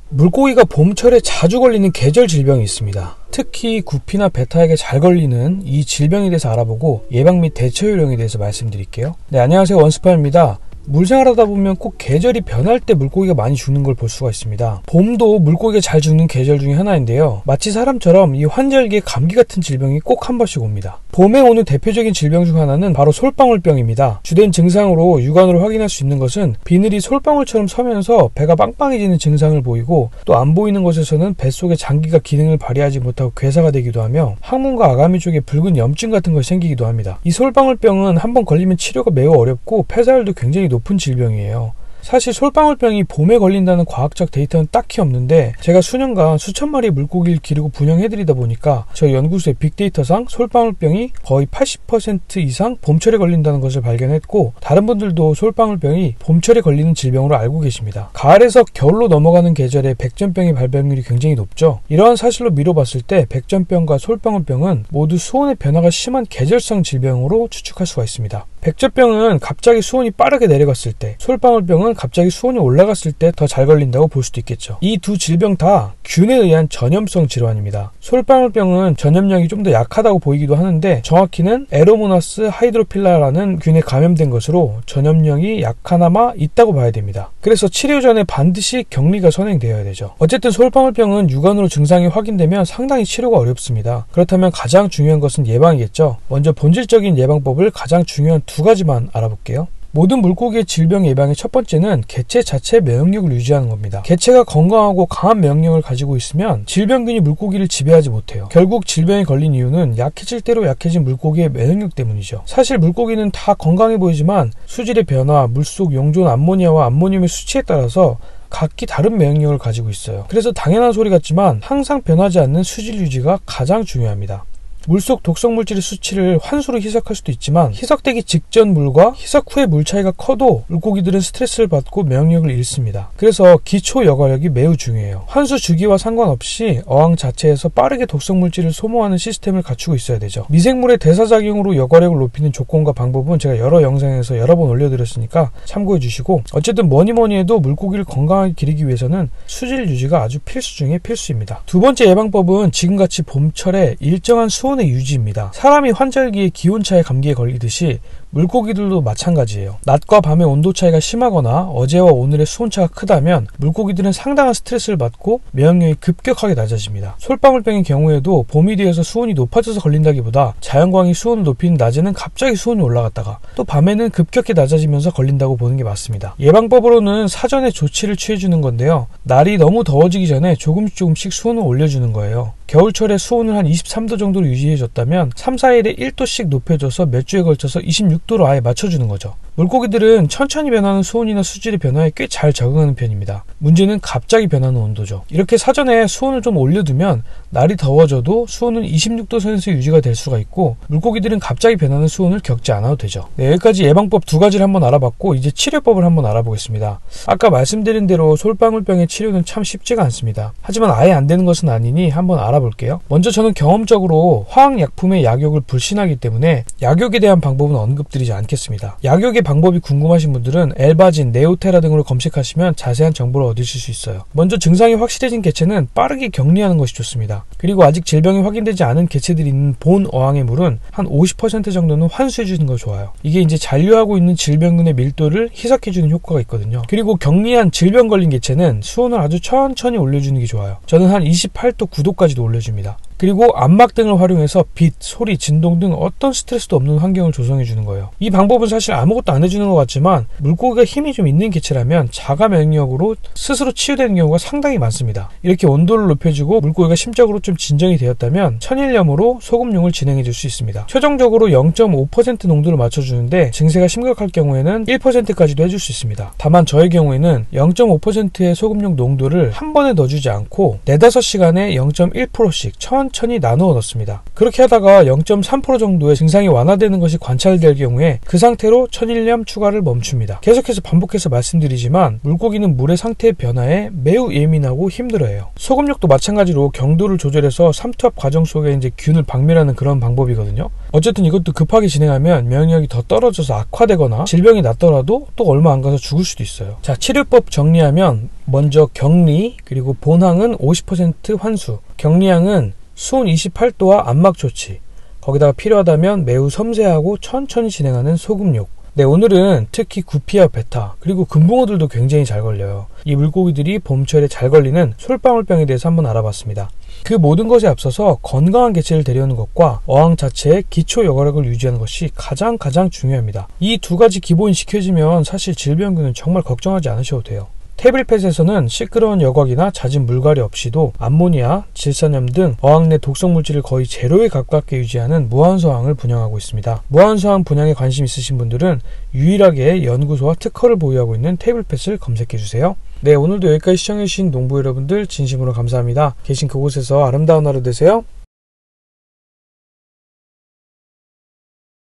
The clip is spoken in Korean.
물고기가 봄철에 자주 걸리는 계절 질병이 있습니다. 특히 구피나 베타에게 잘 걸리는 이 질병에 대해서 알아보고 예방 및 대처 요령에 대해서 말씀드릴게요. 네, 안녕하세요. 원스파입니다. 물생활하다 보면 꼭 계절이 변할 때 물고기가 많이 죽는 걸 볼 수가 있습니다. 봄도 물고기가 잘 죽는 계절 중에 하나인데요. 마치 사람처럼 이 환절기에 감기 같은 질병이 꼭 한 번씩 옵니다. 봄에 오는 대표적인 질병 중 하나는 바로 솔방울병입니다. 주된 증상으로 육안으로 확인할 수 있는 것은 비늘이 솔방울처럼 서면서 배가 빵빵해지는 증상을 보이고, 또 안 보이는 곳에서는 뱃속에 장기가 기능을 발휘하지 못하고 괴사가 되기도 하며 항문과 아가미 쪽에 붉은 염증 같은 것이 생기기도 합니다. 이 솔방울병은 한번 걸리면 치료가 매우 어렵고 폐사율도 굉장히 높은 질병이에요. 사실 솔방울병이 봄에 걸린다는 과학적 데이터는 딱히 없는데, 제가 수년간 수천 마리의 물고기를 기르고 분양해드리다 보니까 저희 연구소의 빅데이터상 솔방울병이 거의 80% 이상 봄철에 걸린다는 것을 발견했고, 다른 분들도 솔방울병이 봄철에 걸리는 질병으로 알고 계십니다. 가을에서 겨울로 넘어가는 계절에 백전병의 발병률이 굉장히 높죠. 이러한 사실로 미뤄봤을 때 백전병과 솔방울병은 모두 수온의 변화가 심한 계절성 질병으로 추측할 수가 있습니다. 백전병은 갑자기 수온이 빠르게 내려갔을 때, 솔방울병은 갑자기 수온이 올라갔을 때 더 잘 걸린다고 볼 수도 있겠죠. 이 두 질병 다 균에 의한 전염성 질환입니다. 솔방울병은 전염력이 좀 더 약하다고 보이기도 하는데, 정확히는 에로모나스 하이드로필라라는 균에 감염된 것으로 전염력이 약하나마 있다고 봐야 됩니다. 그래서 치료 전에 반드시 격리가 선행되어야 되죠. 어쨌든 솔방울병은 육안으로 증상이 확인되면 상당히 치료가 어렵습니다. 그렇다면 가장 중요한 것은 예방이겠죠. 먼저 본질적인 예방법을 가장 중요한 두 가지만 알아볼게요. 모든 물고기의 질병 예방의 첫 번째는 개체 자체의 면역력을 유지하는 겁니다. 개체가 건강하고 강한 면역력을 가지고 있으면 질병균이 물고기를 지배하지 못해요. 결국 질병에 걸린 이유는 약해질 대로 약해진 물고기의 면역력 때문이죠. 사실 물고기는 다 건강해 보이지만 수질의 변화, 물속 용존 암모니아와 암모늄의 수치에 따라서 각기 다른 면역력을 가지고 있어요. 그래서 당연한 소리 같지만 항상 변하지 않는 수질 유지가 가장 중요합니다. 물속 독성물질의 수치를 환수로 희석할 수도 있지만, 희석되기 직전 물과 희석 후의 물 차이가 커도 물고기들은 스트레스를 받고 면역력을 잃습니다. 그래서 기초 여과력이 매우 중요해요. 환수 주기와 상관없이 어항 자체에서 빠르게 독성물질을 소모하는 시스템을 갖추고 있어야 되죠. 미생물의 대사작용으로 여과력을 높이는 조건과 방법은 제가 여러 영상에서 여러 번 올려드렸으니까 참고해 주시고, 어쨌든 뭐니 해도 물고기를 건강하게 기르기 위해서는 수질 유지가 아주 필수 중에 필수입니다. 두 번째 예방법은 지금같이 봄철에 일정한 수온 유지입니다. 사람이 환절기에 기온차에 감기에 걸리듯이 물고기들도 마찬가지예요. 낮과 밤의 온도 차이가 심하거나 어제와 오늘의 수온차가 크다면 물고기들은 상당한 스트레스를 받고 면역력이 급격하게 낮아집니다. 솔방울병의 경우에도 봄이 되어서 수온이 높아져서 걸린다기보다 자연광이 수온을 높이는 낮에는 갑자기 수온이 올라갔다가 또 밤에는 급격히 낮아지면서 걸린다고 보는 게 맞습니다. 예방법으로는 사전에 조치를 취해주는 건데요. 날이 너무 더워지기 전에 조금씩 수온을 올려주는 거예요. 겨울철에 수온을 한 23도 정도로 유지해줬다면 3-4일에 1도씩 높여줘서 몇 주에 걸쳐서 26도로 아예 맞춰주는 거죠. 물고기들은 천천히 변하는 수온이나 수질의 변화에 꽤 잘 적응하는 편입니다. 문제는 갑자기 변하는 온도죠. 이렇게 사전에 수온을 좀 올려두면 날이 더워져도 수온은 26도 선에서 유지가 될 수가 있고, 물고기들은 갑자기 변하는 수온을 겪지 않아도 되죠. 네, 여기까지 예방법 두 가지를 한번 알아봤고, 이제 치료법을 한번 알아보겠습니다. 아까 말씀드린 대로 솔방울병의 치료는 참 쉽지가 않습니다. 하지만 아예 안 되는 것은 아니니 한번 알아볼게요. 먼저 저는 경험적으로 화학약품의 약욕을 불신하기 때문에 약욕에 대한 방법은 언급드리지 않겠습니다. 약욕의 방법이 궁금하신 분들은 엘바진, 네오테라 등으로 검색하시면 자세한 정보를 얻으실 수 있어요. 먼저 증상이 확실해진 개체는 빠르게 격리하는 것이 좋습니다. 그리고 아직 질병이 확인되지 않은 개체들이 있는 본 어항의 물은 한 50% 정도는 환수해주는 거 좋아요. 이게 이제 잔류하고 있는 질병균의 밀도를 희석해주는 효과가 있거든요. 그리고 격리한 질병 걸린 개체는 수온을 아주 천천히 올려주는 게 좋아요. 저는 한 28도, 9도까지도 올려줍니다. 그리고 암막 등을 활용해서 빛, 소리, 진동 등 어떤 스트레스도 없는 환경을 조성해 주는 거예요. 이 방법은 사실 아무것도 안 해주는 것 같지만, 물고기가 힘이 좀 있는 개체라면 자가 면역력으로 스스로 치유되는 경우가 상당히 많습니다. 이렇게 온도를 높여주고 물고기가 심적으로 좀 진정이 되었다면 천일염으로 소금용을 진행해 줄 수 있습니다. 최종적으로 0.5% 농도를 맞춰주는데, 증세가 심각할 경우에는 1%까지도 해줄 수 있습니다. 다만 저의 경우에는 0.5%의 소금용 농도를 한 번에 넣어주지 않고 4-5시간에 0.1%씩 천천히 천천히 나누어 넣습니다. 그렇게 하다가 0.3% 정도의 증상이 완화되는 것이 관찰될 경우에 그 상태로 천일염 추가를 멈춥니다. 계속해서 반복해서 말씀드리지만 물고기는 물의 상태 변화에 매우 예민하고 힘들어해요. 소금력도 마찬가지로 경도를 조절해서 삼투압 과정 속에 이제 균을 박멸하는 그런 방법이거든요. 어쨌든 이것도 급하게 진행하면 면역력이 더 떨어져서 악화되거나 질병이 낫더라도 또 얼마 안 가서 죽을 수도 있어요. 자, 치료법 정리하면 먼저 격리, 그리고 본항은 50% 환수, 격리항은 수온 28도와 안막 조치, 거기다가 필요하다면 매우 섬세하고 천천히 진행하는 소금욕. 네, 오늘은 특히 구피와 베타, 그리고 금붕어들도 굉장히 잘 걸려요. 이 물고기들이 봄철에 잘 걸리는 솔방울병에 대해서 한번 알아봤습니다. 그 모든 것에 앞서서 건강한 개체를 데려오는 것과 어항 자체의 기초 여과력을 유지하는 것이 가장 중요합니다. 이 두 가지 기본이 지켜지면 사실 질병균은 정말 걱정하지 않으셔도 돼요. 테이블펫에서는 시끄러운 여과기나 잦은 물갈이 없이도 암모니아, 질산염 등 어항 내 독성 물질을 거의 제로에 가깝게 유지하는 무한서항을 분양하고 있습니다. 무한서항 분양에 관심 있으신 분들은 유일하게 연구소와 특허를 보유하고 있는 테이블펫을 검색해주세요. 네, 오늘도 여기까지 시청해주신 농부 여러분들 진심으로 감사합니다. 계신 그곳에서 아름다운 하루 되세요.